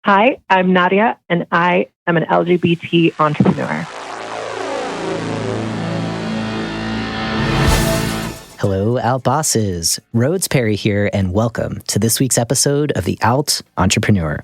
Hi, I'm Nadia, and I am an LGBT entrepreneur. Hello, Out Bosses. Rhodes Perry here, and welcome to this week's episode of the Out Entrepreneur,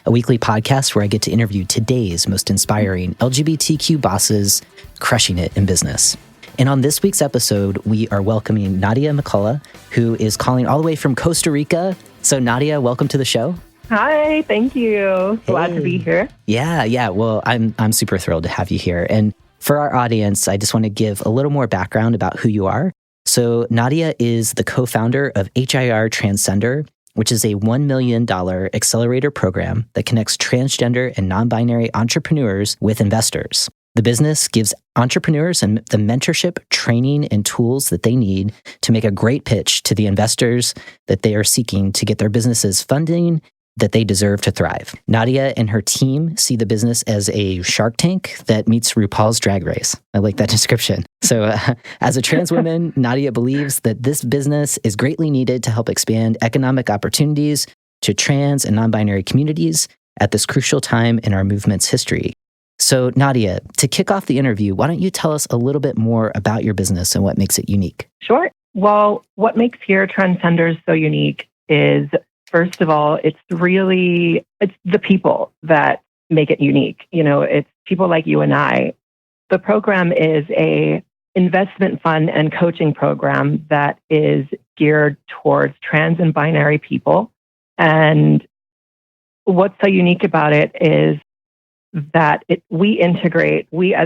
a weekly podcast where I get to interview today's most inspiring LGBTQ bosses crushing it in business. And on this week's episode, we are welcoming Nadia McCullough, who is calling all the way from Costa Rica. So Nadia, welcome to the show. Hi, thank you. Glad to be here. Yeah. Well, I'm super thrilled to have you here. And for our audience, I just want to give a little more background about who you are. So Nadia is the co-founder of HiR Transcender, which is a $1 million accelerator program that connects transgender and non-binary entrepreneurs with investors. The business gives entrepreneurs the mentorship, training, and tools that they need to make a great pitch to the investors that they are seeking to get their businesses funding that they deserve to thrive. Nadia and her team see the business as a Shark Tank that meets RuPaul's Drag Race. I like that description. So as a trans woman, Nadia believes that this business is greatly needed to help expand economic opportunities to trans and non-binary communities at this crucial time in our movement's history. So Nadia, to kick off the interview, why don't you tell us a little bit more about your business and what makes it unique? Sure. Well, what makes HiR Transcender so unique is, first of all, it's the people that make it unique. You know, it's people like you and I. The program is a investment fund and coaching program that is geared towards trans and binary people. And what's so unique about it is that we as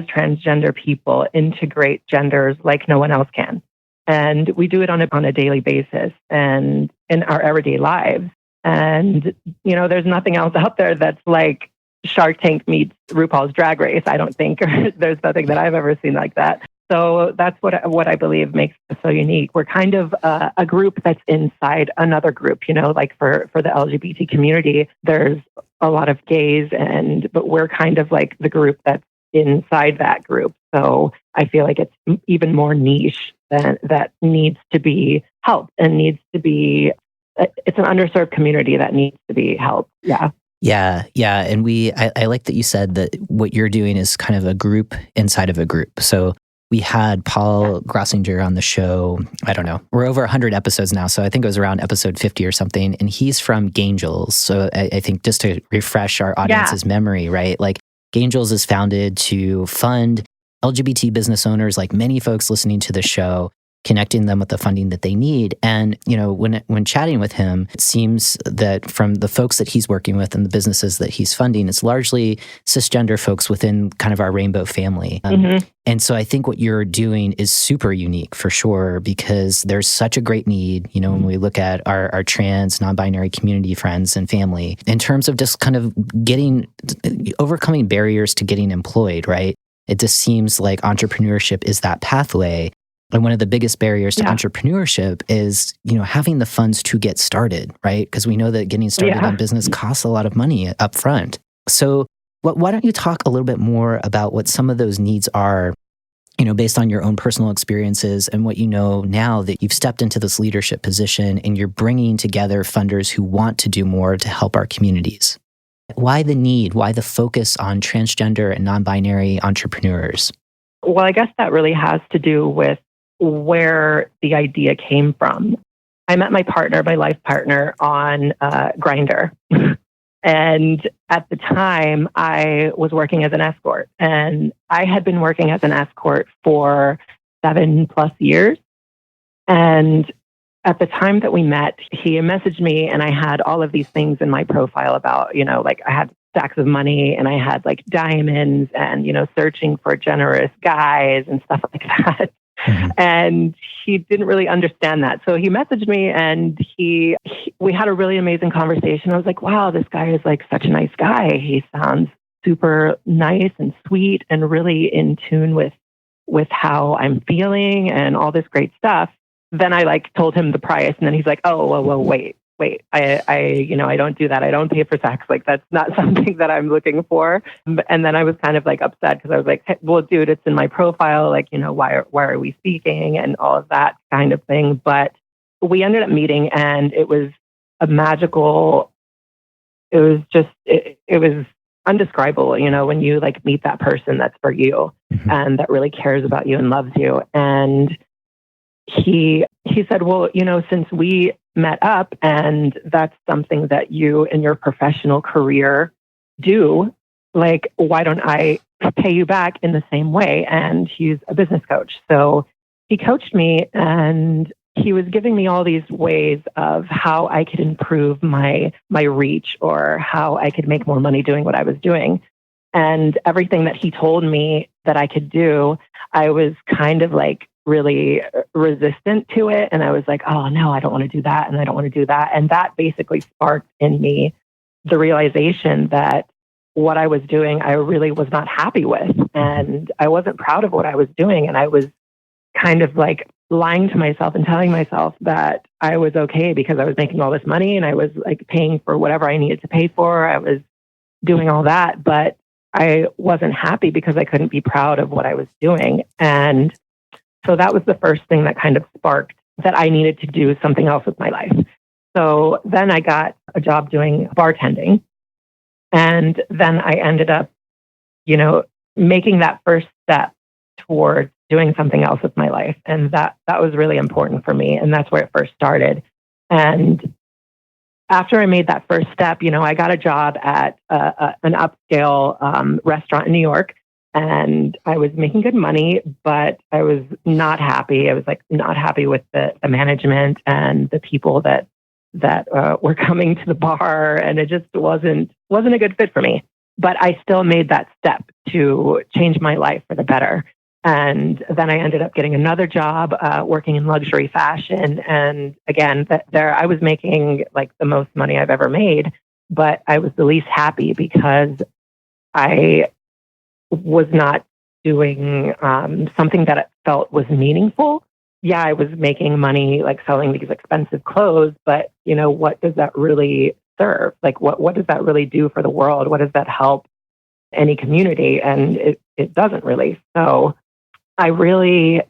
transgender people integrate genders like no one else can. And we do it on a daily basis and in our everyday lives. And, you know, there's nothing else out there that's like Shark Tank meets RuPaul's Drag Race, I don't think. There's nothing that I've ever seen like that. So that's what I believe makes us so unique. We're kind of a group that's inside another group, you know, like for the LGBT community, there's a lot of gays, but we're kind of like the group that's inside that group. So I feel like it's even more niche that needs to be helped and it's an underserved community that needs to be helped. Yeah. Yeah. And I like that you said that what you're doing is kind of a group inside of a group. So we had Paul Grossinger on the show. I don't know. We're over 100 episodes now. So I think it was around episode 50 or something. And he's from Gangels. So I think just to refresh our audience's memory, right? Like Gangels is founded to fund LGBT business owners, like many folks listening to the show, connecting them with the funding that they need. And, you know, when chatting with him, it seems that from the folks that he's working with and the businesses that he's funding, it's largely cisgender folks within kind of our rainbow family. And so I think what you're doing is super unique for sure, because there's such a great need, you know, when we look at our trans, non-binary community friends and family, in terms of just kind of overcoming barriers to getting employed, right? It just seems like entrepreneurship is that pathway. And one of the biggest barriers to entrepreneurship is, you know, having the funds to get started, right? Because we know that getting started on business costs a lot of money up front. So why don't you talk a little bit more about what some of those needs are, you know, based on your own personal experiences and what you know now that you've stepped into this leadership position and you're bringing together funders who want to do more to help our communities. Why the need? Why the focus on transgender and non-binary entrepreneurs? Well, I guess that really has to do with where the idea came from. I met my life partner on Grindr. And at the time, I was working as an escort. And I had been working as an escort for 7+ years. And at the time that we met, he messaged me and I had all of these things in my profile about, you know, like I had stacks of money and I had like diamonds and, you know, searching for generous guys and stuff like that. And he didn't really understand that. So he messaged me and we had a really amazing conversation. I was like, wow, this guy is like such a nice guy. He sounds super nice and sweet and really in tune with how I'm feeling and all this great stuff. Then I like told him the price and then he's like, oh, well, wait, I don't do that. I don't pay for sex. Like, that's not something that I'm looking for. And then I was kind of like upset because I was like, hey, well, dude, it's in my profile. Like, you know, why are we speaking and all of that kind of thing. But we ended up meeting and it was was just, it was undescribable, when you like meet that person that's for you and that really cares about you and loves you. And he said, well, since we met up and that's something that you in your professional career do, like, why don't I pay you back in the same way? And he's a business coach. So he coached me, and he was giving me all these ways of how I could improve my reach, or how I could make more money doing what I was doing. And everything that he told me that I could do, I was kind of like really resistant to it. And I was like, oh no, I don't want to do that. And I don't want to do that. And that basically sparked in me the realization that what I was doing, I really was not happy with. And I wasn't proud of what I was doing. And I was kind of like lying to myself and telling myself that I was okay because I was making all this money and I was like paying for whatever I needed to pay for. I was doing all that, but I wasn't happy because I couldn't be proud of what I was doing. And so that was the first thing that kind of sparked that I needed to do something else with my life. So then I got a job doing bartending. And then I ended up, making that first step towards doing something else with my life. And that was really important for me. And that's where it first started. And after I made that first step, I got a job at an upscale restaurant in New York, and I was making good money, but I was not happy. I was like not happy with the management and the people that were coming to the bar, and it just wasn't a good fit for me. But I still made that step to change my life for the better. And then I ended up getting another job working in luxury fashion. And again, there I was making like the most money I've ever made, but I was the least happy because I was not doing something that I felt was meaningful. Yeah, I was making money like selling these expensive clothes, but what does that really serve? Like what does that really do for the world? What does that help any community? And it doesn't really. So I really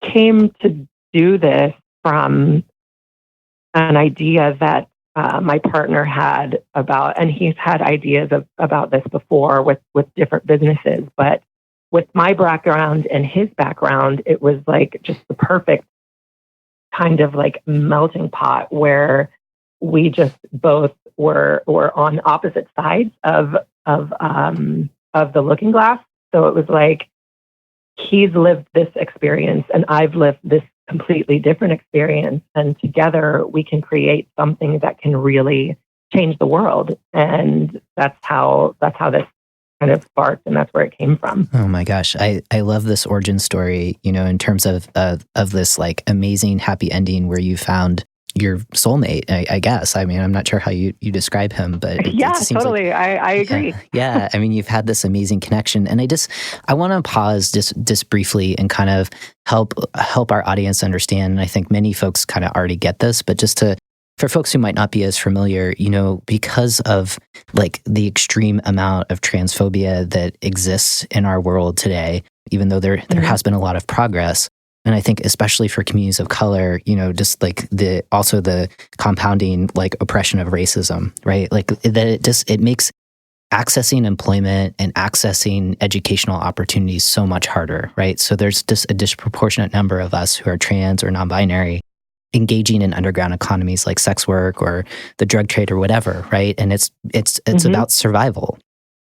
came to do this from an idea that my partner had about, and he's had ideas about this before with different businesses, but with my background and his background, it was like just the perfect kind of like melting pot where we just both were on opposite sides of the looking glass. So it was like, he's lived this experience and I've lived this completely different experience. And together we can create something that can really change the world. And that's how this kind of sparked, and that's where it came from. Oh my gosh. I love this origin story, in terms of this like amazing happy ending where you found your soulmate, I guess. I mean, I'm not sure how you describe him, but it seems totally. Like, I agree. Yeah. I mean, you've had this amazing connection, and I want to pause just briefly and kind of help our audience understand. And I think many folks kind of already get this, but just for folks who might not be as familiar, because of like the extreme amount of transphobia that exists in our world today, even though there has been a lot of progress. And I think especially for communities of color, just like the compounding like oppression of racism, right? Like that it makes accessing employment and accessing educational opportunities so much harder, right? So there's just a disproportionate number of us who are trans or non-binary engaging in underground economies like sex work or the drug trade or whatever, right? And it's about survival.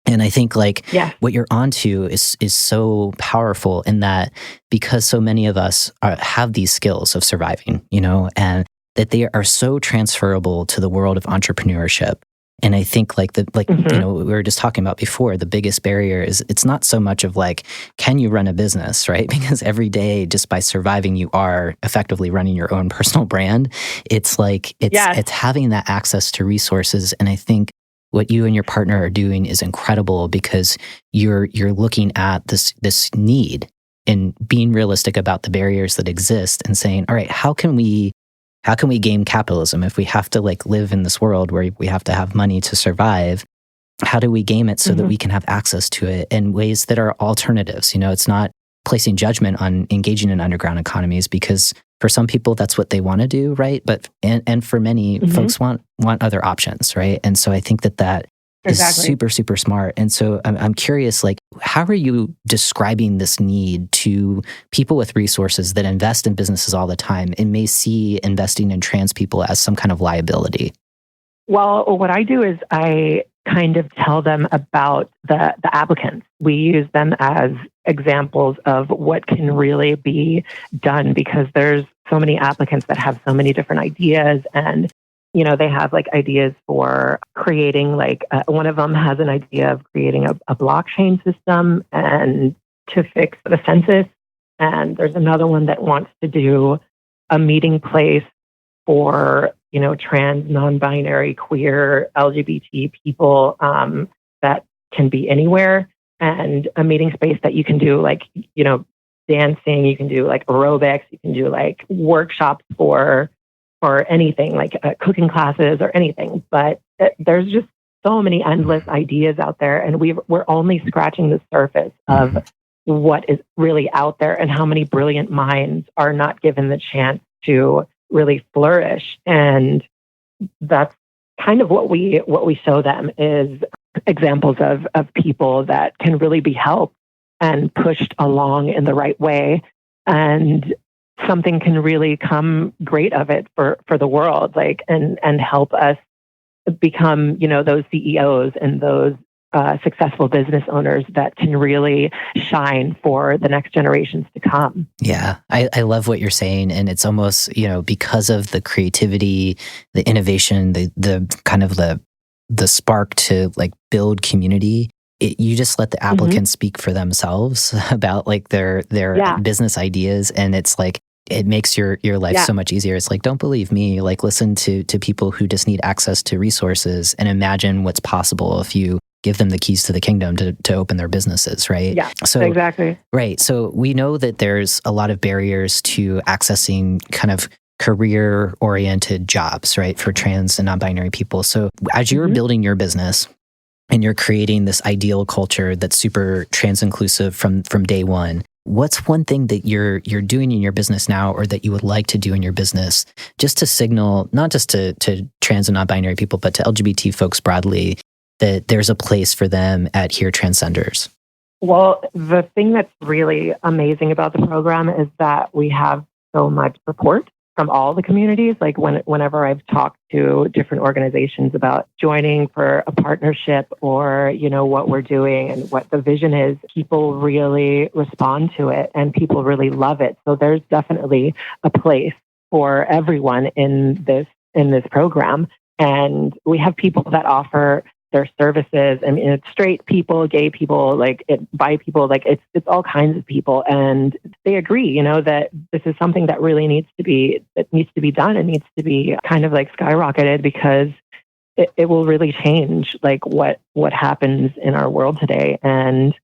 And I think what you're onto is so powerful in that, because so many of us have these skills of surviving, and that they are so transferable to the world of entrepreneurship. And I think we were just talking about before, the biggest barrier is it's not so much of like, can you run a business, right? Because every day, just by surviving, you are effectively running your own personal brand. It's like, it's having that access to resources. And I think what you and your partner are doing is incredible, because you're looking at this need and being realistic about the barriers that exist and saying, all right, how can we game capitalism if we have to like live in this world where we have to have money to survive? How do we game it so that we can have access to it in ways that are alternatives? It's not placing judgment on engaging in underground economies, because for some people that's what they want to do, right? But and for many folks want other options, right? And so I think that is super, super smart. And so I'm curious, like, how are you describing this need to people with resources that invest in businesses all the time and may see investing in trans people as some kind of liability? Well, what I do is I kind of tell them about the applicants. We use them as examples of what can really be done, because there's so many applicants that have so many different ideas, and they have like ideas for creating one of them has an idea of creating a blockchain system and to fix the census. And there's another one that wants to do a meeting place for, trans, non-binary, queer, LGBT people that can be anywhere, and a meeting space that you can do dancing, you can do aerobics, you can do workshops for anything, cooking classes or anything. But there's just so many endless ideas out there, and we're only scratching the surface of what is really out there and how many brilliant minds are not given the chance to really flourish. And that's kind of what we show them, is examples of people that can really be helped and pushed along in the right way, and something can really come great of it for the world, and help us become, those CEOs and those successful business owners that can really shine for the next generations to come. Yeah, I love what you're saying. And it's almost, because of the creativity, the innovation, the kind of the spark to build community, you just let the applicants speak for themselves about their business ideas. And it's it makes your life so much easier. It's don't believe me, listen to people who just need access to resources and imagine what's possible if you give them the keys to the kingdom to open their businesses, right? Yeah, so, exactly. Right. So we know that there's a lot of barriers to accessing kind of career-oriented jobs, right, for trans and non-binary people. So as you're building your business and you're creating this ideal culture that's super trans-inclusive from day one, what's one thing that you're doing in your business now, or that you would like to do in your business, just to signal, not just to trans and non-binary people, but to LGBT folks broadly, that there's a place for them at HiR Transcenders? Well, the thing that's really amazing about the program is that we have so much support from all the communities. Whenever I've talked to different organizations about joining for a partnership, or, what we're doing and what the vision is, people really respond to it and people really love it. So there's definitely a place for everyone in this program. And we have people that offer their services. I mean, it's straight people, gay people, bi people, it's all kinds of people. And they agree, that this is something that really needs to be done. It needs to be kind of skyrocketed, because it will really change what happens in our world today. And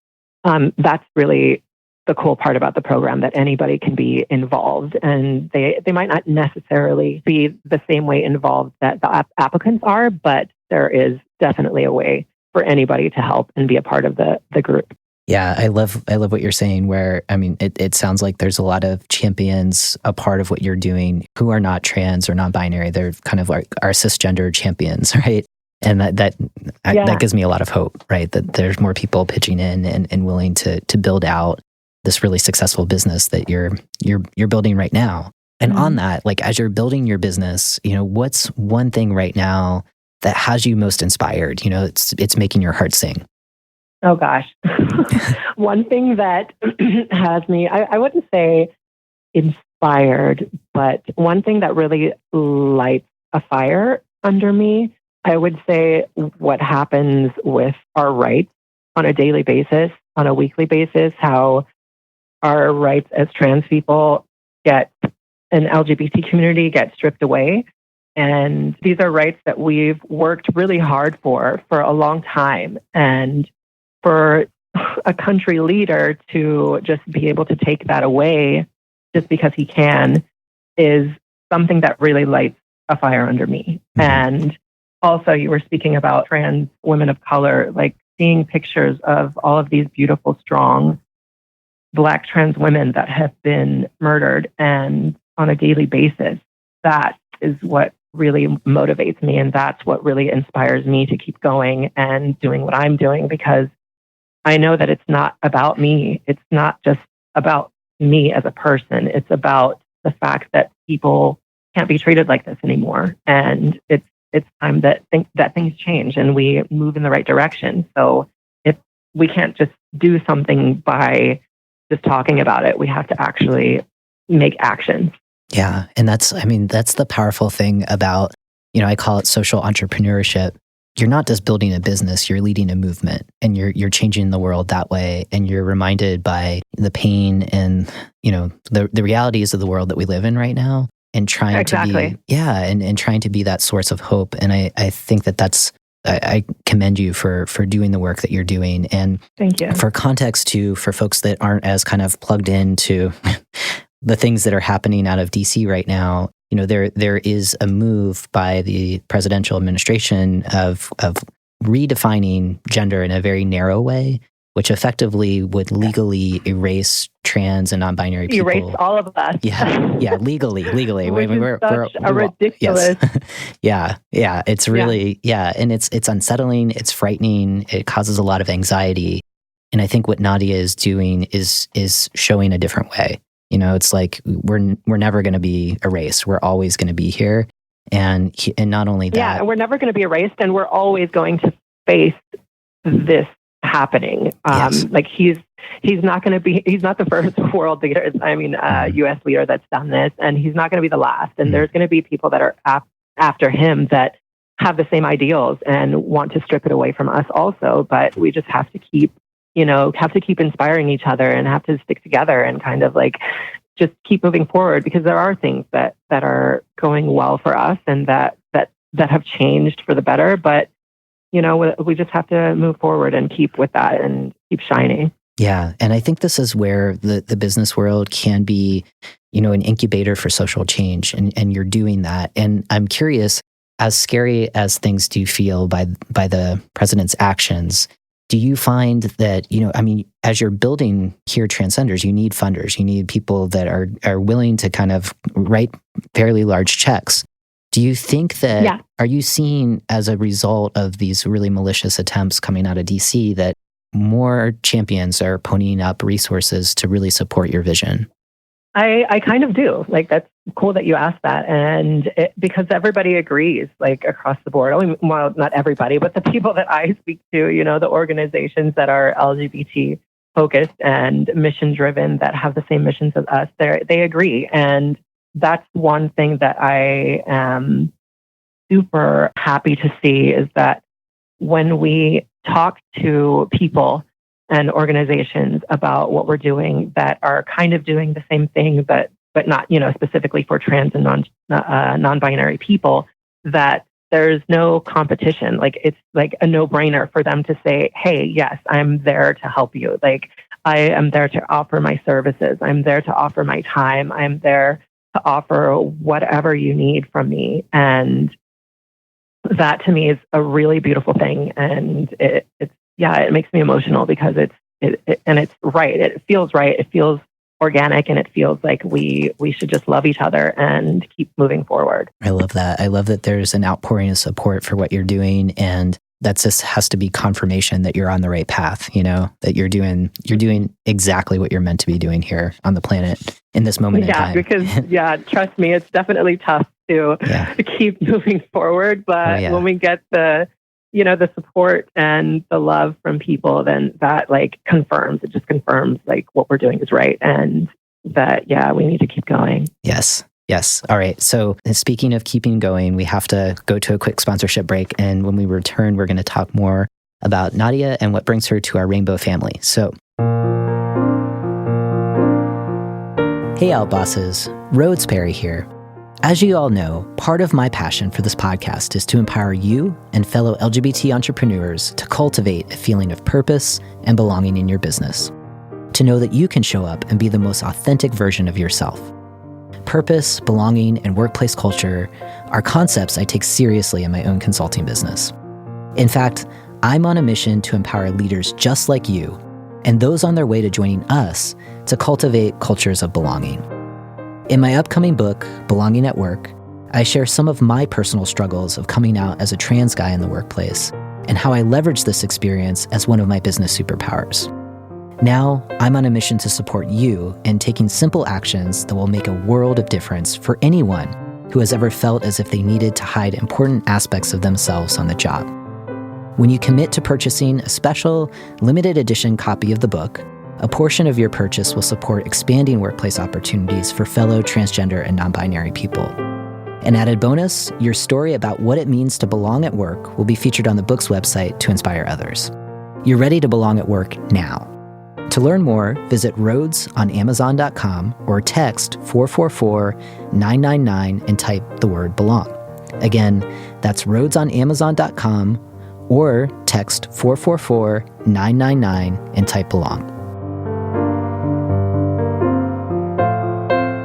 that's really the cool part about the program, that anybody can be involved, and they might not necessarily be the same way involved that the applicants are, but there is definitely a way for anybody to help and be a part of the group. Yeah, I love what you're saying, where, I mean, it sounds like there's a lot of champions a part of what you're doing who are not trans or non-binary. They're kind of our cisgender champions, right? And that gives me a lot of hope, right? That there's more people pitching in and willing to build out this really successful business that you're building right now. And on that, as you're building your business, what's one thing right now that has you most inspired? It's making your heart sing. Oh gosh. One thing that has me, I wouldn't say inspired, but one thing that really lights a fire under me, I would say what happens with our rights on a daily basis, on a weekly basis, how our rights as trans people an LGBT community get stripped away. And these are rights that we've worked really hard for a long time. And for a country leader to just be able to take that away just because he can is something that really lights a fire under me. And also, you were speaking about trans women of color, seeing pictures of all of these beautiful, strong Black trans women that have been murdered and on a daily basis. That is what really motivates me. And that's what really inspires me to keep going and doing what I'm doing, because I know that it's not about me. It's not just about me as a person. It's about the fact that people can't be treated like this anymore. And it's time that things change and we move in the right direction. So if we can't just do something by just talking about it, we have to actually make action. Yeah. And that's the powerful thing about, I call it social entrepreneurship. You're not just building a business, you're leading a movement, and you're changing the world that way. And you're reminded by the pain and, the realities of the world that we live in right now, and trying to be, and trying to be that source of hope. And I think I commend you for doing the work that you're doing. And thank you. For context too, for folks that aren't as kind of plugged into the things that are happening out of DC right now, there is a move by the presidential administration of redefining gender in a very narrow way, which effectively would legally erase trans and non-binary people. Erase all of us. Yeah, legally. We're a ridiculous. Yes. Yeah. It's really, and it's unsettling. It's frightening. It causes a lot of anxiety. And I think what Nadia is doing is showing a different way. It's like we're never going to be erased. We're always going to be here. And not only that. Yeah, we're never going to be erased, and we're always going to face this happening. Yes. Like he's not the first world leader. U.S. leader that's done this, and he's not going to be the last. And there's going to be people that are after him that have the same ideals and want to strip it away from us also. But we just have to keep inspiring each other and have to stick together and kind of like just keep moving forward, because there are things that are going well for us and that have changed for the better. But we just have to move forward and keep with that and keep shining. Yeah. And I think this is where the business world can be, an incubator for social change. And you're doing that. And I'm curious, as scary as things do feel by the president's actions, do you find that, as you're building HiR Transcenders, you need funders, you need people that are willing to kind of write fairly large checks. Do you think that, are you seeing as a result of these really malicious attempts coming out of DC that more champions are ponying up resources to really support your vision? I kind of do. Like, that's cool that you asked that. And because everybody agrees, like across the board. Well, not everybody, but the people that I speak to, the organizations that are LGBT focused and mission driven that have the same missions as us, they agree. And that's one thing that I am super happy to see, is that when we talk to people and organizations about what we're doing that are kind of doing the same thing, but not, specifically for trans and non-binary people, that there's no competition. Like, it's like a no-brainer for them to say, hey, yes, I'm there to help you. Like, I am there to offer my services. I'm there to offer my time. I'm there to offer whatever you need from me. And that to me is a really beautiful thing. And it makes me emotional because it's right. It feels right. It feels organic, and it feels like we should just love each other and keep moving forward. I love that. I love that there's an outpouring of support for what you're doing, and that just has to be confirmation that you're on the right path, that you're doing exactly what you're meant to be doing here on the planet in this moment in time. Because trust me, it's definitely tough to keep moving forward. But when we get the support and the love from people, then that it just confirms what we're doing is right. And that, we need to keep going. Yes. All right. So speaking of keeping going, we have to go to a quick sponsorship break. And when we return, we're going to talk more about Nadia and what brings her to our rainbow family. So, hey, Outbosses, Rhodes Perry here. As you all know, part of my passion for this podcast is to empower you and fellow LGBT entrepreneurs to cultivate a feeling of purpose and belonging in your business. To know that you can show up and be the most authentic version of yourself. Purpose, belonging, and workplace culture are concepts I take seriously in my own consulting business. In fact, I'm on a mission to empower leaders just like you and those on their way to joining us to cultivate cultures of belonging. In my upcoming book, Belonging at Work, I share some of my personal struggles of coming out as a trans guy in the workplace and how I leverage this experience as one of my business superpowers. Now, I'm on a mission to support you in taking simple actions that will make a world of difference for anyone who has ever felt as if they needed to hide important aspects of themselves on the job. When you commit to purchasing a special, limited edition copy of the book, a portion of your purchase will support expanding workplace opportunities for fellow transgender and non-binary people. An added bonus, your story about what it means to belong at work will be featured on the book's website to inspire others. You're ready to belong at work now. To learn more, visit rhodesonamazon.com or text 444-999 and type the word belong. Again, that's rhodesonamazon.com or text 444-999 and type belong.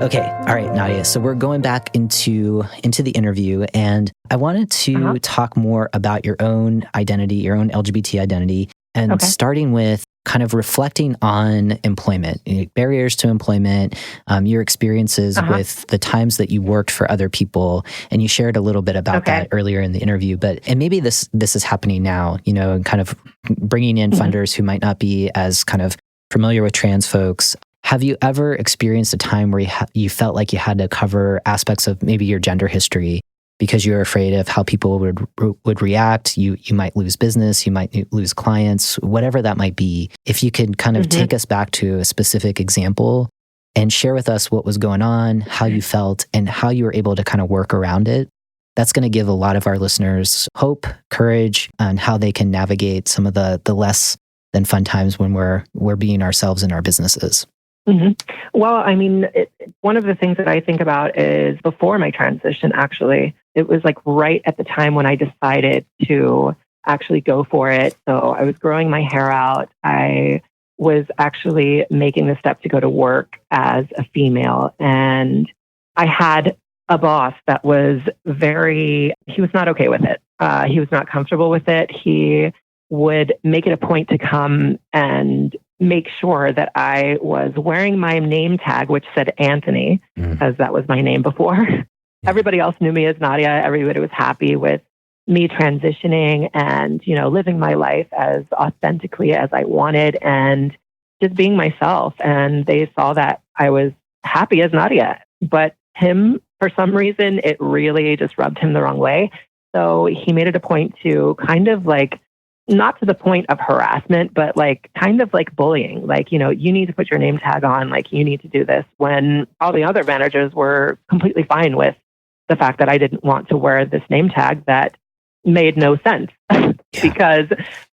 Okay, all right, Nadia. So we're going back into the interview, and I wanted to talk more about your own identity, your own LGBT identity, and starting with kind of reflecting on employment, barriers to employment, your experiences with the times that you worked for other people, and you shared a little bit about that earlier in the interview. And maybe this is happening now, and kind of bringing in funders who might not be as kind of familiar with trans folks. Have you ever experienced a time where you felt like you had to cover aspects of maybe your gender history because you were afraid of how people would react? You might lose business, you might lose clients, whatever that might be. If you could kind of take us back to a specific example and share with us what was going on, how you felt, and how you were able to kind of work around it, that's going to give a lot of our listeners hope, courage, and how they can navigate some of the less than fun times when we're being ourselves in our businesses. Well, I mean, one of the things that I think about is before my transition, actually, it was like right at the time when I decided to actually go for it. So I was growing my hair out. I was actually making the step to go to work as a female. And I had a boss that was he was not okay with it. He was not comfortable with it. He would make it a point to come and make sure that I was wearing my name tag, which said Anthony, as that was my name before. Everybody else knew me as Nadia. Everybody was happy with me transitioning and, living my life as authentically as I wanted and just being myself. And they saw that I was happy as Nadia. But him, for some reason, it really just rubbed him the wrong way. So he made it a point to kind of like, not to the point of harassment, but like kind of like bullying. Like, you need to put your name tag on, like you need to do this, when all the other managers were completely fine with the fact that I didn't want to wear this name tag that made no sense because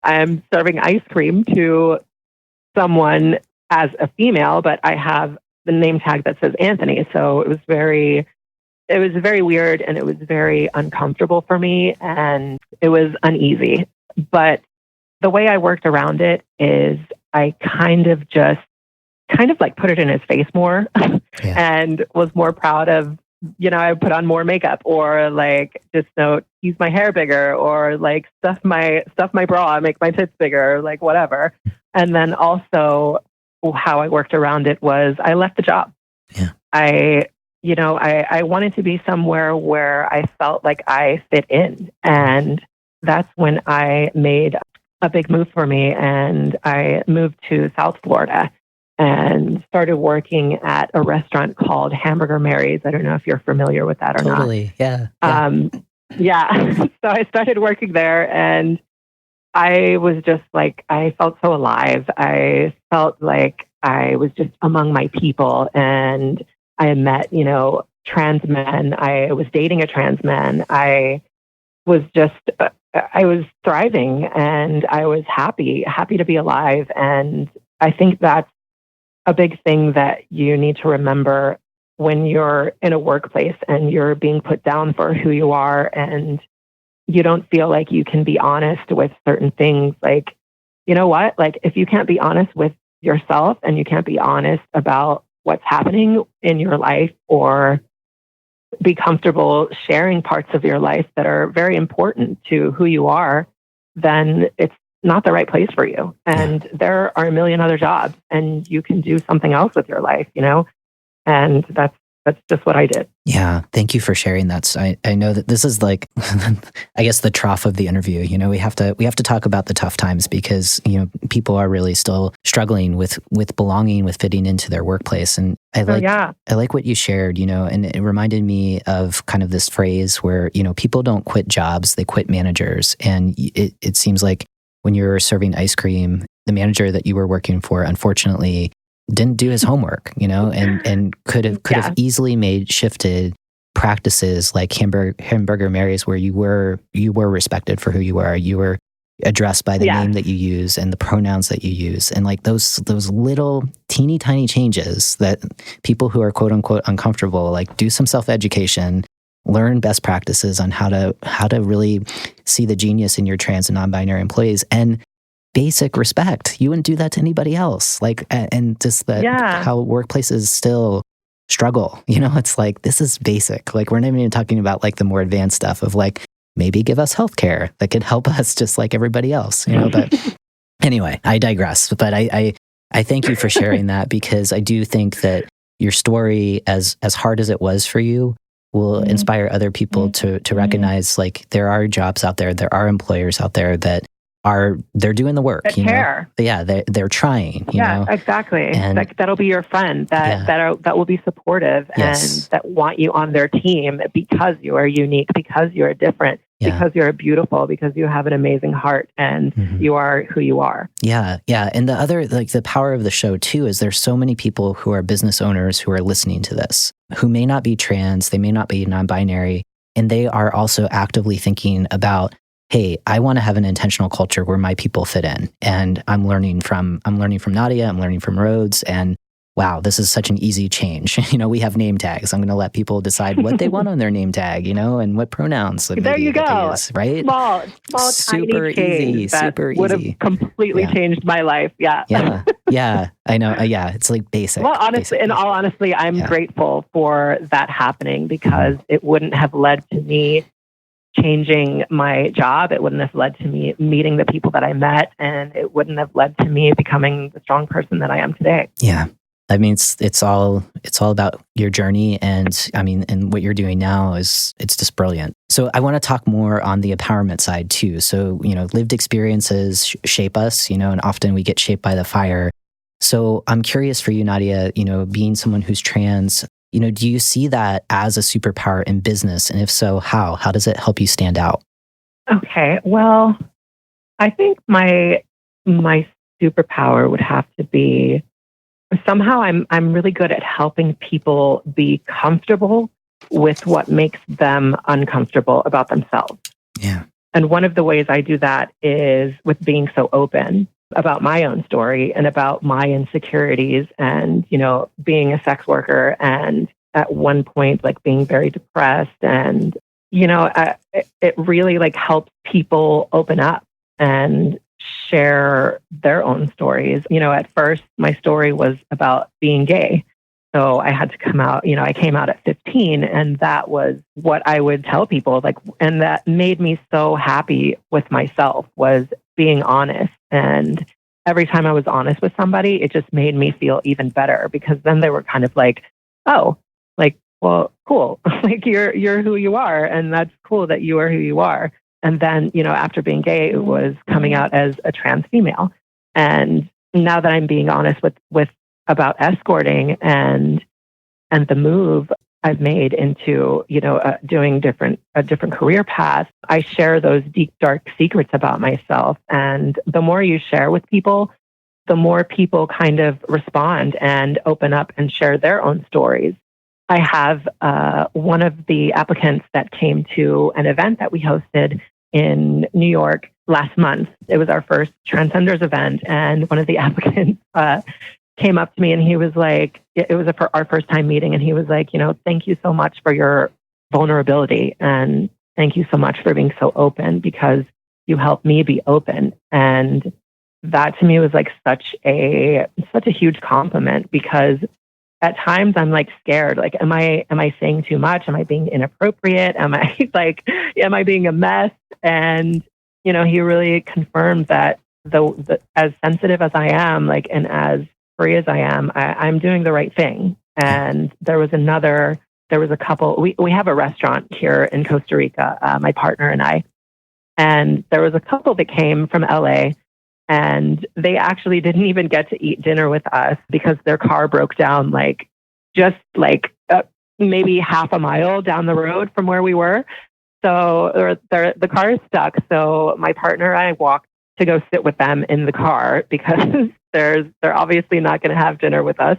I'm serving ice cream to someone as a female, but I have the name tag that says Anthony. So it was very weird and it was very uncomfortable for me and it was uneasy. But the way I worked around it is I kind of like put it in his face more and was more proud of, I put on more makeup or like just use my hair bigger or like stuff my bra, make my tits bigger, like whatever. And then also how I worked around it was I left the job. Yeah. I wanted to be somewhere where I felt like I fit in. And that's when I made a big move for me. And I moved to South Florida and started working at a restaurant called Hamburger Mary's. I don't know if you're familiar with that or not. Totally, yeah. So I started working there and I was just like, I felt so alive. I felt like I was just among my people and I had met, trans men. I was dating a trans man. I was thriving and I was happy to be alive. And I think that's a big thing that you need to remember when you're in a workplace and you're being put down for who you are and you don't feel like you can be honest with certain things. Like, you know what? Like if you can't be honest with yourself and you can't be honest about what's happening in your life or be comfortable sharing parts of your life that are very important to who you are, then it's not the right place for you. And there are a million other jobs and you can do something else with your life, and that's just what I did. Yeah. Thank you for sharing that. So I know that this is like, I guess, the trough of the interview. We have to talk about the tough times because, people are really still struggling with belonging, with fitting into their workplace. And I like what you shared, and it reminded me of kind of this phrase where, people don't quit jobs, they quit managers. And it seems like when you're serving ice cream, the manager that you were working for, unfortunately, didn't do his homework, and could have easily shifted practices like Hamburger Mary's, where you were respected for who you were addressed by the name that you use and the pronouns that you use, and like those little teeny tiny changes that people who are quote unquote uncomfortable, like, do some self-education, learn best practices on how to really see the genius in your trans and non-binary employees, and basic respect. You wouldn't do that to anybody else. Like, and just that how workplaces still struggle. It's like, this is basic. Like, we're not even talking about like the more advanced stuff of like, maybe give us healthcare that could help us just like everybody else, But anyway, I digress. But I thank you for sharing that, because I do think that your story, as hard as it was for you, will inspire other people to recognize, like, there are jobs out there, there are employers out there that they're doing the work, care. They're trying, exactly. And that'll be your friend that will be supportive and that want you on their team because you are unique, because you're different, because you're beautiful, because you have an amazing heart and you are who you are. Yeah. And the other, like, the power of the show too, is there's so many people who are business owners who are listening to this, who may not be trans, they may not be non-binary, and they are also actively thinking about, hey, I want to have an intentional culture where my people fit in. And I'm learning from Nadia, I'm learning from Rhodes, and wow, this is such an easy change. We have name tags. I'm going to let people decide what they want on their name tag, and what pronouns. There you go. Use, right? Small, super tiny easy, super would easy. Have completely changed my life. Yeah. I know. It's like basic. Well, honestly, in all honesty, I'm grateful for that happening, because it wouldn't have led to me changing my job. It wouldn't have led to me meeting the people that I met, and it wouldn't have led to me becoming the strong person that I am today. Yeah. I mean, it's all about your journey, and and what you're doing now it's just brilliant. So I want to talk more on the empowerment side too. So, lived experiences shape us, and often we get shaped by the fire. So I'm curious for you, Nadia, being someone who's trans, do you see that as a superpower in business? And if so, how? How does it help you stand out? Okay. Well, I think my superpower would have to be, somehow I'm really good at helping people be comfortable with what makes them uncomfortable about themselves. Yeah. And one of the ways I do that is with being so open about my own story and about my insecurities and, being a sex worker, and at one point, like, being very depressed, and, it really like helps people open up and share their own stories. At first my story was about being gay. So I had to come out, I came out at 15, and that was what I would tell people, like, and that made me so happy with myself, was being honest. And every time I was honest with somebody, it just made me feel even better, because then they were kind of like, oh, like, well, cool. Like, you're who you are, and that's cool that you are who you are. And then, after being gay, it was coming out as a trans female. And now that I'm being honest with about escorting and the move I've made into, doing a different career path, I share those deep, dark secrets about myself. And the more you share with people, the more people kind of respond and open up and share their own stories. I have one of the applicants that came to an event that we hosted in New York last month. It was our first Transgenders event, and one of the applicants came up to me, and he was like, it was our first time meeting, and he was like, thank you so much for your vulnerability, and thank you so much for being so open, because you helped me be open. And that to me was like such a huge compliment, because at times I'm like scared, like, am I saying too much? Am I being inappropriate? Am I being a mess? And, he really confirmed that as sensitive as I am, like, and as free as I am, I'm doing the right thing. And there was a couple, we have a restaurant here in Costa Rica, my partner and I, and there was a couple that came from LA, and they actually didn't even get to eat dinner with us because their car broke down, like, just like maybe half a mile down the road from where we were. So the car is stuck. So my partner and I walked to go sit with them in the car because they're obviously not going to have dinner with us.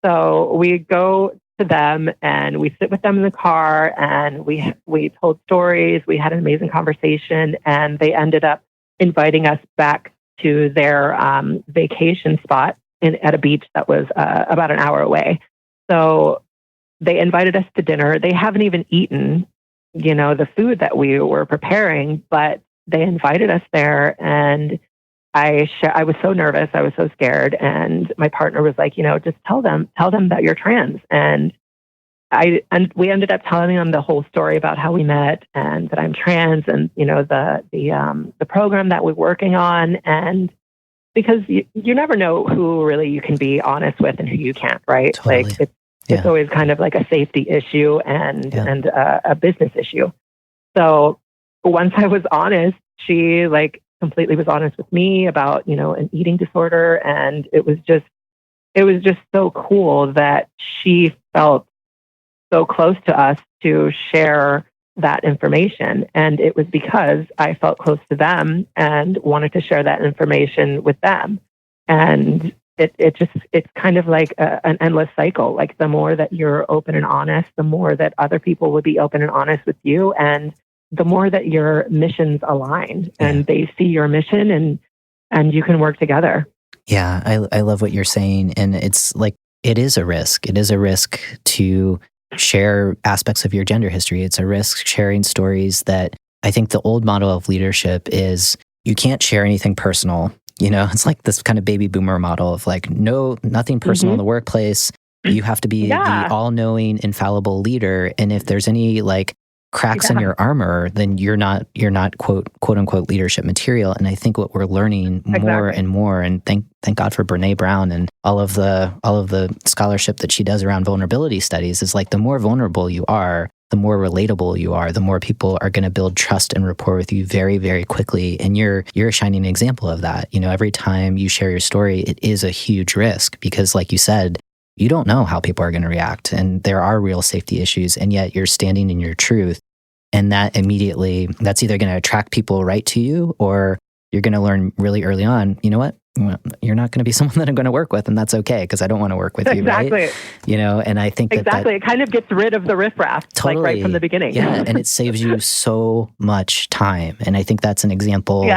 So we go to them and we sit with them in the car, and we told stories. We had an amazing conversation, and they ended up inviting us back to their vacation spot at a beach that was about an hour away. So they invited us to dinner. They haven't even eaten, the food that we were preparing, but they invited us there, and I was so nervous. I was so scared. And my partner was like, just tell them that you're trans. And we ended up telling them the whole story about how we met and that I'm trans, and, the program that we're working on. And because you never know who really you can be honest with and who you can't, right? Totally. Like it's always kind of like a safety issue and a business issue. So once I was honest, she like completely was honest with me about, an eating disorder. And it was just so cool that she felt so close to us to share that information. And it was because I felt close to them and wanted to share that information with them. And it's kind of like an endless cycle. Like the more that you're open and honest, the more that other people will be open and honest with you. And the more that your missions align and they see your mission and you can work together. Yeah, I love what you're saying. And it's like, it is a risk. It is a risk to share aspects of your gender history. It's a risk sharing stories that I think the old model of leadership is you can't share anything personal. It's like this kind of baby boomer model of like, no, nothing personal in the workplace. You have to be the all-knowing, infallible leader. And if there's any like cracks in your armor, then you're not quote unquote leadership material. And I think what we're learning more and more, and thank God for Brene Brown and all of the scholarship that she does around vulnerability studies, is like the more vulnerable you are, the more relatable you are, the more people are going to build trust and rapport with you very, very quickly. And you're a shining example of that. Every time you share your story, it is a huge risk because, like you said, you don't know how people are going to react. And there are real safety issues. And yet you're standing in your truth. And that's either going to attract people right to you, or you're going to learn really early on, you know what? You're not going to be someone that I'm going to work with, and that's okay because I don't want to work with you, right? And I think that it kind of gets rid of the riffraff, like right from the beginning. Yeah, and it saves you so much time. And I think that's an example,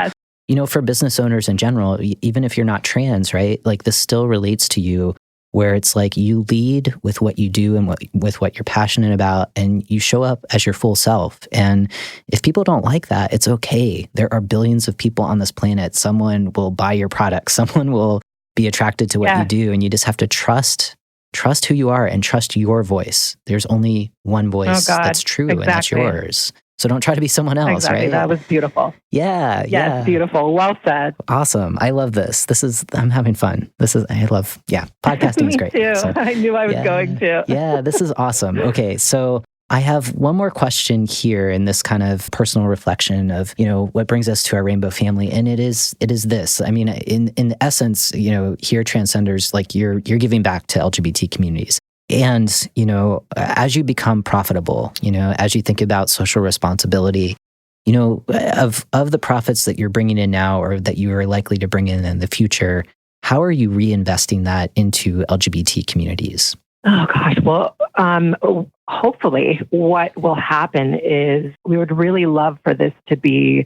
for business owners in general, even if you're not trans, right? Like this still relates to you, where it's like you lead with what you do and with what you're passionate about, and you show up as your full self. And if people don't like that, it's okay. There are billions of people on this planet. Someone will buy your product. Someone will be attracted to what you do. And you just have to trust who you are and trust your voice. There's only one voice that's true, and that's yours. So don't try to be someone else, right? That was beautiful. Yeah. Beautiful. Well said. Awesome. I love this. I'm having fun. Podcasting is great. Me too. So, I knew I was going to. Yeah, this is awesome. Okay, so I have one more question here in this kind of personal reflection of, what brings us to our rainbow family. And it is this. I mean, in essence, HiR Transcenders, like you're giving back to LGBT communities. And, as you become profitable, as you think about social responsibility, of the profits that you're bringing in now or that you are likely to bring in the future, how are you reinvesting that into LGBT communities? Oh, gosh. Well, hopefully what will happen is we would really love for this to be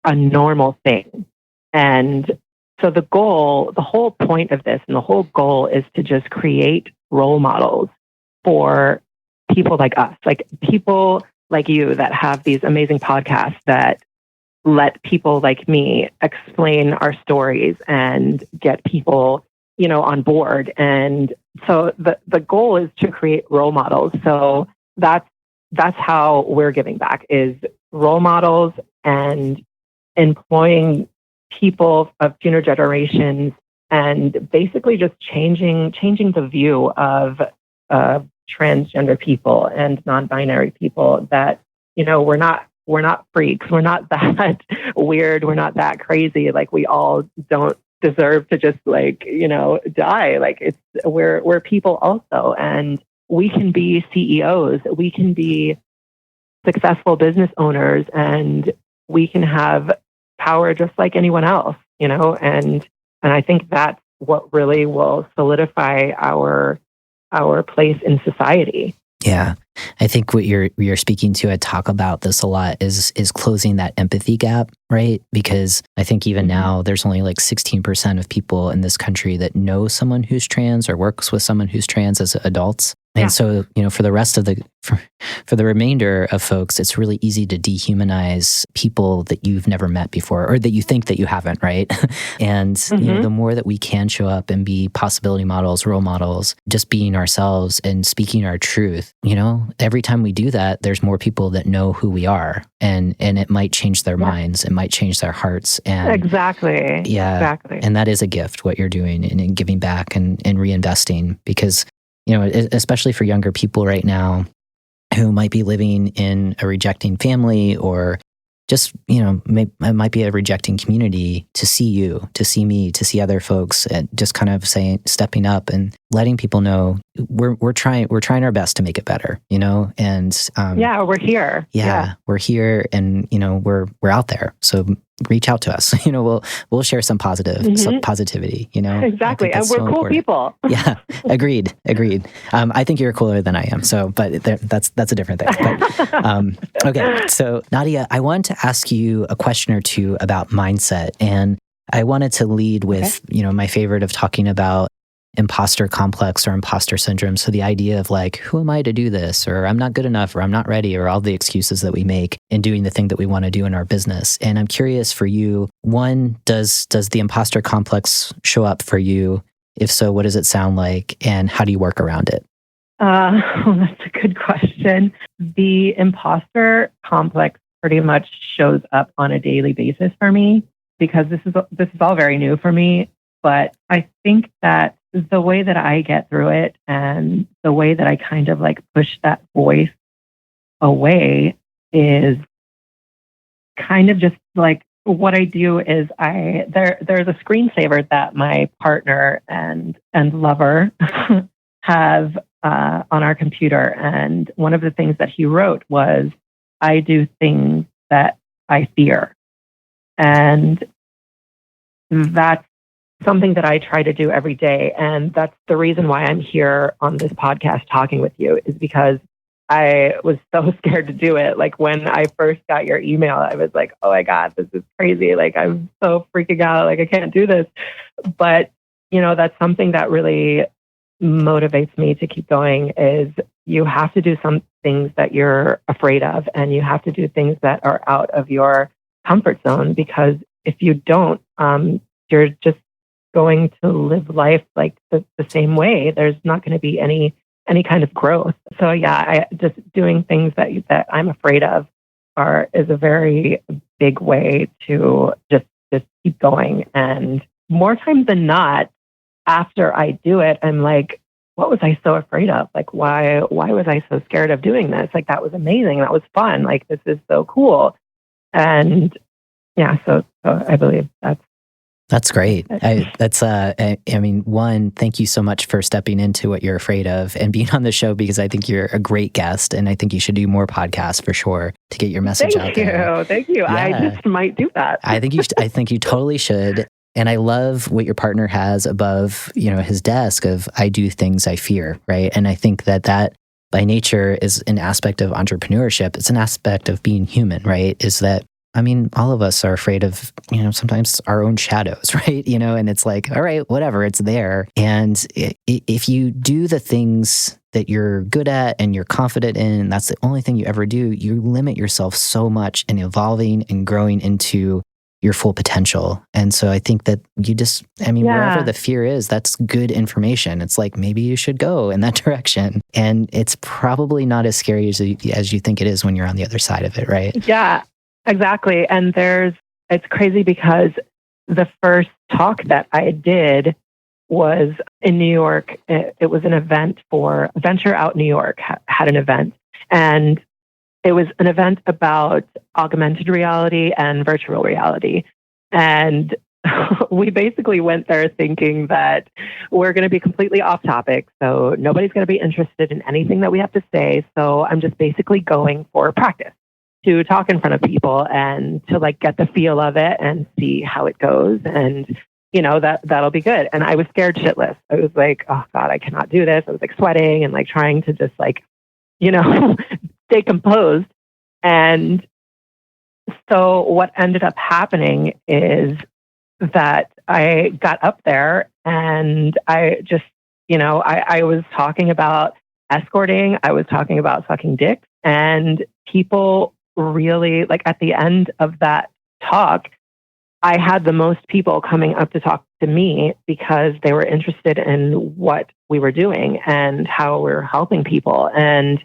a normal thing. And so the whole point of this and the whole goal is to just create role models for people like us, like people like you that have these amazing podcasts that let people like me explain our stories and get people, on board. And so the goal is to create role models. So that's how we're giving back, is role models and employing people of future generations, and basically just changing the view of transgender people and non-binary people, that, we're not freaks. We're not that weird. We're not that crazy. Like, we all don't deserve to just die. Like, we're people also, and we can be CEOs. We can be successful business owners, and we can have power just like anyone else, and I think that's what really will solidify our place in society. Yeah. I think what you're speaking to, I talk about this a lot, is closing that empathy gap, right? Because I think even now there's only like 16% of people in this country that know someone who's trans or works with someone who's trans as adults. And so, for the rest of for the remainder of folks, it's really easy to dehumanize people that you've never met before, or that you think that you haven't, right? And the more that we can show up and be possibility models, role models, just being ourselves and speaking our truth, every time we do that, there's more people that know who we are, and it might change their minds, it might change their hearts. And exactly. Yeah. Exactly. And that is a gift, what you're doing, and giving back and reinvesting, because especially for younger people right now who might be living in a rejecting family, or just, it might be a rejecting community, to see you, to see me, to see other folks, and just kind of stepping up and letting people know we're trying our best to make it better, and we're here. Yeah, we're here, and we're out there. So reach out to us. We'll share some positivity. Exactly, and we're cool people. Yeah, agreed. I think you're cooler than I am. So, but that's a different thing. But, okay, so Nadia, I wanted to ask you a question or two about mindset, and I wanted to lead with my favorite of talking about imposter complex or imposter syndrome. So the idea of like, who am I to do this? Or I'm not good enough, or I'm not ready, or all the excuses that we make in doing the thing that we want to do in our business. And I'm curious for you, one, does the imposter complex show up for you? If so, what does it sound like? And how do you work around it? That's a good question. The imposter complex pretty much shows up on a daily basis for me, because this is all very new for me. But I think that the way that I get through it, and the way that I kind of like push that voice away, is kind of just like, what I do is there's a screensaver that my partner and lover have on our computer. And one of the things that he wrote was, I do things that I fear. And that's something that I try to do every day. And that's the reason why I'm here on this podcast talking with you, is because I was so scared to do it. Like, when I first got your email, I was like, oh my God, this is crazy. Like, I'm so freaking out. Like, I can't do this. But, that's something that really motivates me to keep going, is you have to do some things that you're afraid of, and you have to do things that are out of your comfort zone, because if you don't, you're just going to live life like the same way. There's not going to be any kind of growth. So I just doing things that I'm afraid of is a very big way to just keep going. And more times than not, after I do it, I'm like, what was I so afraid of? Like, why was I so scared of doing this? Like, that was amazing. That was fun. Like, this is so cool. And so I believe that's great. One, thank you so much for stepping into what you're afraid of and being on the show, because I think you're a great guest, and I think you should do more podcasts for sure to get your message out there. Thank you. Yeah. I just might do that. I think you totally should. And I love what your partner has above, his desk of, I do things I fear, right? And I think that by nature is an aspect of entrepreneurship. It's an aspect of being human, right? Is that, all of us are afraid of, sometimes our own shadows, right? And it's like, all right, whatever, it's there. And if you do the things that you're good at and you're confident in, and that's the only thing you ever do, you limit yourself so much in evolving and growing into your full potential. And so I think that you just, wherever the fear is, that's good information. It's like, maybe you should go in that direction. And it's probably not as scary as you think it is when you're on the other side of it, right? Yeah, exactly. And it's crazy because the first talk that I did was in New York. It was an event for Venture Out New York had an event. And it was an event about augmented reality and virtual reality. And we basically went there thinking that we're going to be completely off topic. So nobody's going to be interested in anything that we have to say. So I'm just basically going for practice to talk in front of people and to like get the feel of it and see how it goes. And, that'll be good. And I was scared shitless. I was like, oh God, I cannot do this. I was like sweating and like trying to just like, stay composed. And so what ended up happening is that I got up there and I just, I was talking about escorting. I was talking about sucking dicks, and people really, like, at the end of that talk, I had the most people coming up to talk to me because they were interested in what we were doing and how we're helping people. And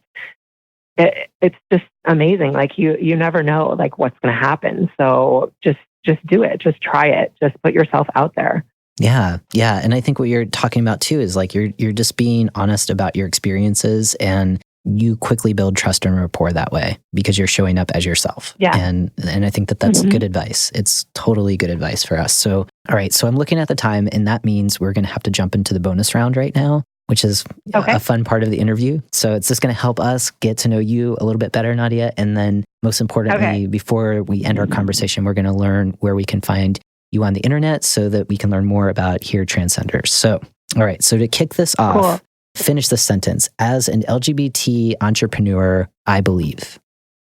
it's just amazing. Like you never know like what's going to happen. So just do it. Just try it. Just put yourself out there. Yeah. Yeah. And I think what you're talking about too is like you're just being honest about your experiences, and you quickly build trust and rapport that way because you're showing up as yourself. Yeah. And I think that's good advice. It's totally good advice for us. So, all right. So I'm looking at the time, and that means we're going to have to jump into the bonus round right now, which is a fun part of the interview. So it's just going to help us get to know you a little bit better, Nadia. And then most importantly, before we end our conversation, we're going to learn where we can find you on the internet so that we can learn more about HiR Transcender. So, all right. So to kick this off, finish the sentence. As an LGBT entrepreneur, I believe.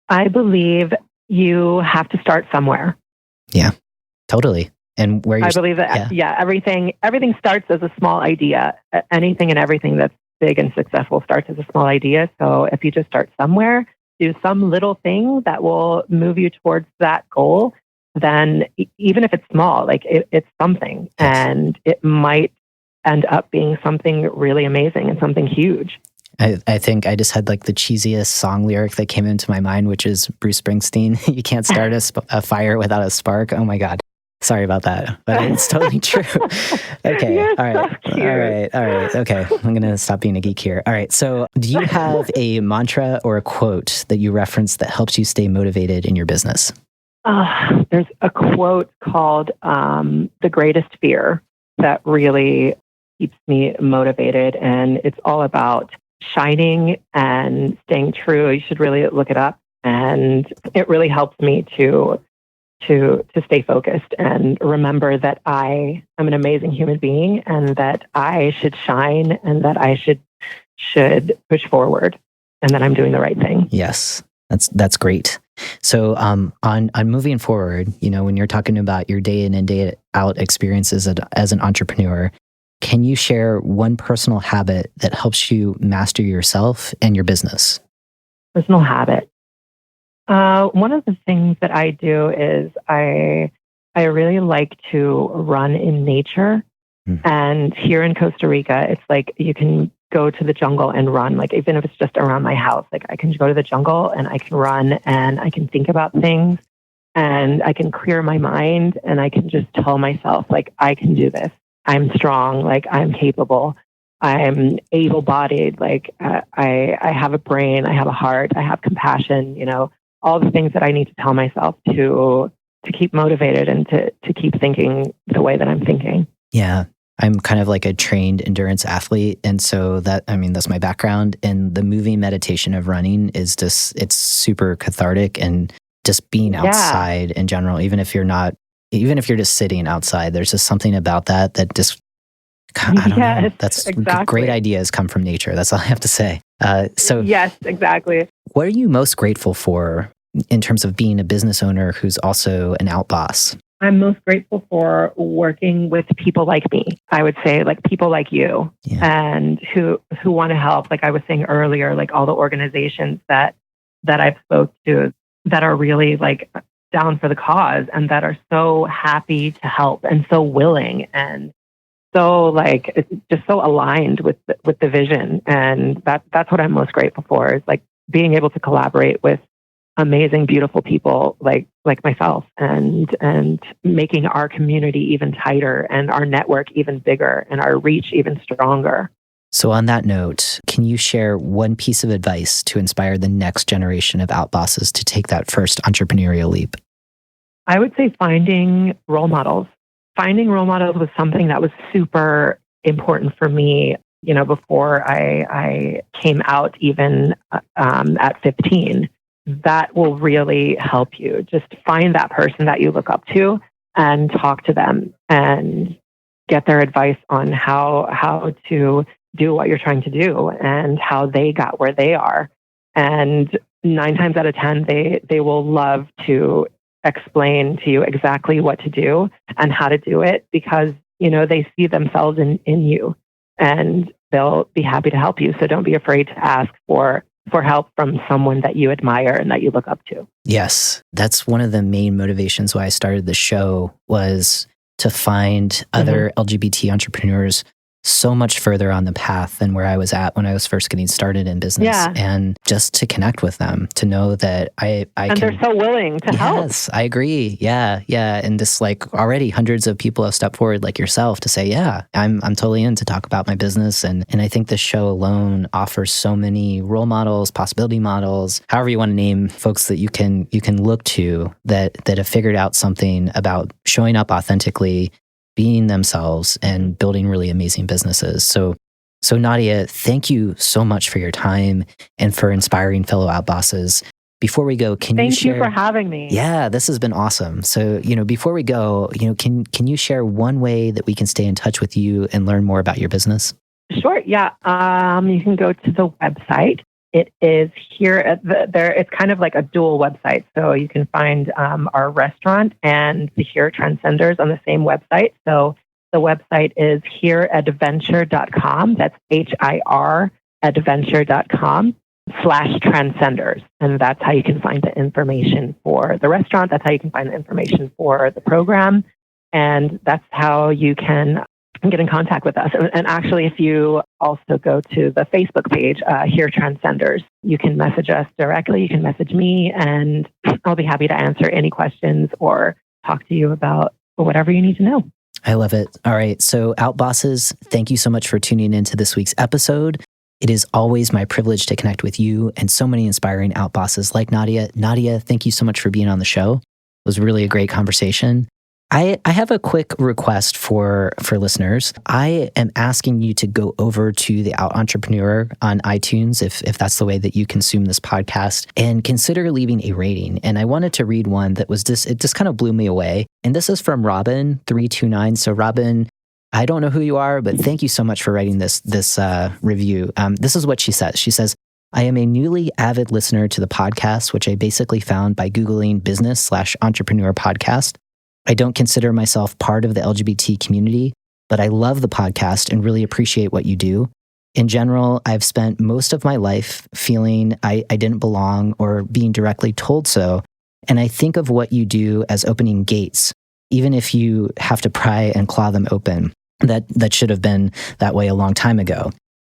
I believe you have to start somewhere. Yeah, totally. And where I believe that, everything starts as a small idea. Anything and everything that's big and successful starts as a small idea. So if you just start somewhere, do some little thing that will move you towards that goal, then even if it's small, like it's something, and it might end up being something really amazing and something huge. I think I just had like the cheesiest song lyric that came into my mind, which is Bruce Springsteen. You can't start a fire without a spark. Oh my God. Sorry about that, but it's totally true. Okay. You're all right. So cute. All right. Okay. I'm going to stop being a geek here. All right. So do you have a mantra or a quote that you reference that helps you stay motivated in your business? There's a quote called The Greatest Fear that really keeps me motivated. And it's all about shining and staying true. You should really look it up. And it really helps me to stay focused and remember that I am an amazing human being and that I should shine and that I should push forward and that I'm doing the right thing. Yes, that's great. So on moving forward, when you're talking about your day in and day out experiences as an entrepreneur, can you share one personal habit that helps you master yourself and your business? Personal habit. One of the things that I do is I really like to run in nature. And here in Costa Rica, it's like you can go to the jungle and run. Like even if it's just around my house, like I can go to the jungle and I can run and I can think about things and I can clear my mind and I can just tell myself like, I can do this. I'm strong. Like I'm capable. I'm able-bodied. Like I have a brain. I have a heart. I have compassion. All the things that I need to tell myself to keep motivated and to keep thinking the way that I'm thinking. Yeah. I'm kind of like a trained endurance athlete. And so that's my background. And the moving meditation of running is just, it's super cathartic, and just being outside in general, even if you're just sitting outside, there's just something about that just, I don't know. That's exactly. Great ideas come from nature. That's all I have to say. Yes, exactly. What are you most grateful for in terms of being a business owner who's also an out boss? I'm most grateful for working with people like me. I would say like people like you and who want to help. Like I was saying earlier, like all the organizations that I've spoke to that are really like down for the cause and that are so happy to help and so willing and so like it's just so aligned with the vision. And that's what I'm most grateful for, is like being able to collaborate with amazing, beautiful people like myself, and making our community even tighter and our network even bigger and our reach even stronger. So on that note, can you share one piece of advice to inspire the next generation of outbosses to take that first entrepreneurial leap? I would say finding role models. Finding role models was something that was super important for me, before I came out, even at 15. That will really help you. Just find that person that you look up to and talk to them and get their advice on how to do what you're trying to do and how they got where they are. And 9 times out of 10, they will love to explain to you exactly what to do and how to do it, because, they see themselves in you, and they'll be happy to help you. So don't be afraid to ask for help from someone that you admire and that you look up to. Yes, that's one of the main motivations why I started the show, was to find other LGBT entrepreneurs so much further on the path than where I was at when I was first getting started in business, and just to connect with them, to know that I and can. They're so willing to help. Yes, I agree. Yeah. And just like already hundreds of people have stepped forward, like yourself, to say, yeah, I'm totally in to talk about my business. And I think the show alone offers so many role models, possibility models, however you want to name folks that you can look to that have figured out something about showing up authentically, being themselves, and building really amazing businesses. So Nadia, thank you so much for your time and for inspiring fellow outbosses. Before we go, can you share? Thank you for having me. Yeah, this has been awesome. So, before we go, can you share one way that we can stay in touch with you and learn more about your business? Sure. Yeah. You can go to the website. It is here at there. It's kind of like a dual website. So you can find our restaurant and the HiR Transcenders on the same website. So the website is hiradventure.com. That's HIR adventure.com/transcenders. And that's how you can find the information for the restaurant. That's how you can find the information for the program. And that's how you can get in contact with us. And actually, if you also go to the Facebook page, HiR Transcenders, you can message us directly. You can message me, and I'll be happy to answer any questions or talk to you about whatever you need to know. I love it. All right. So outbosses, thank you so much for tuning into this week's episode. It is always my privilege to connect with you and so many inspiring outbosses like Nadia. Nadia, thank you so much for being on the show. It was really a great conversation. I have a quick request for listeners. I am asking you to go over to the Out Entrepreneur on iTunes, if that's the way that you consume this podcast, and consider leaving a rating. And I wanted to read one that was it just kind of blew me away. And this is from Robin329. So Robin, I don't know who you are, but thank you so much for writing this review. This is what she says. She says, I am a newly avid listener to the podcast, which I basically found by Googling business/entrepreneur podcast. I don't consider myself part of the LGBT community, but I love the podcast and really appreciate what you do. In general, I've spent most of my life feeling I didn't belong or being directly told so. And I think of what you do as opening gates, even if you have to pry and claw them open. That should have been that way a long time ago.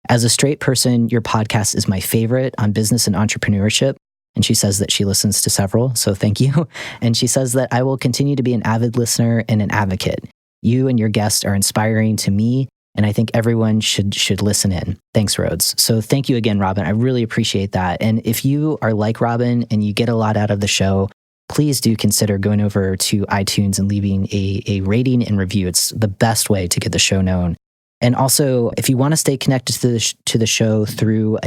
As a straight person, your podcast is my favorite on business and entrepreneurship. And she says that she listens to several, so thank you. And she says that I will continue to be an avid listener and an advocate. You and your guests are inspiring to me, and I think everyone should listen in. Thanks, Rhodes. So thank you again, Robin. I really appreciate that. And if you are like Robin and you get a lot out of the show, please do consider going over to iTunes and leaving a rating and review. It's the best way to get the show known. And also, if you want to stay connected to the show through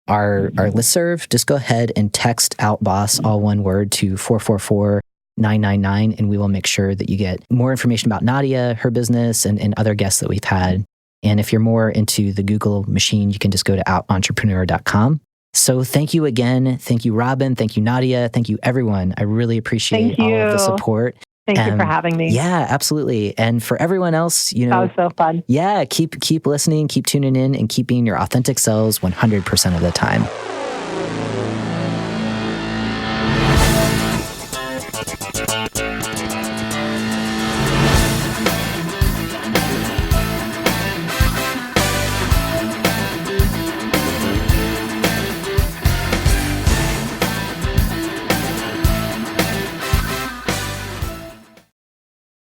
our listserv, just go ahead and text OUTBOSS, all one word, to 444-999, and we will make sure that you get more information about Nadia, her business, and other guests that we've had. And if you're more into the Google machine, you can just go to outentrepreneur.com. So thank you again. Thank you, Robin. Thank you, Nadia. Thank you, everyone. I really appreciate all of the support. Thank you for having me. Yeah, absolutely. And for everyone else, that was so fun. Yeah, keep listening, keep tuning in, and keep being your authentic selves 100% of the time.